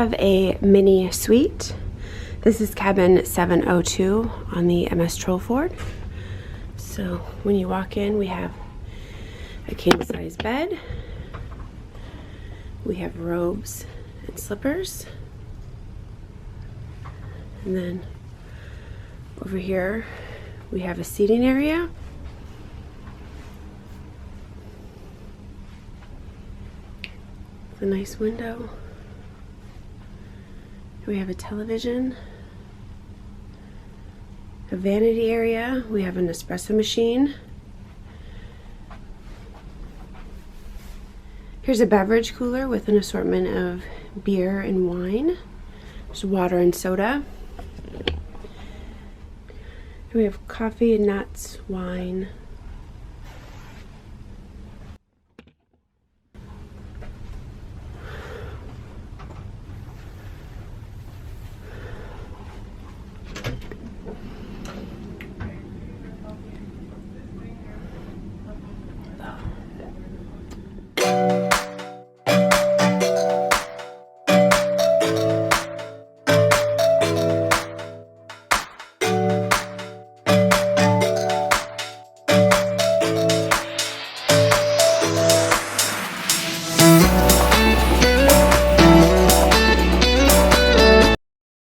have a mini suite. This is cabin 702 on the MS Trollfjord. So when you walk in, we have a king-size bed. We have robes and slippers. And then over here, we have a seating area. A nice window. We have a television, a vanity area. We have an espresso machine. Here's a beverage cooler with an assortment of beer and wine. There's water and soda. We have coffee and nuts, wine,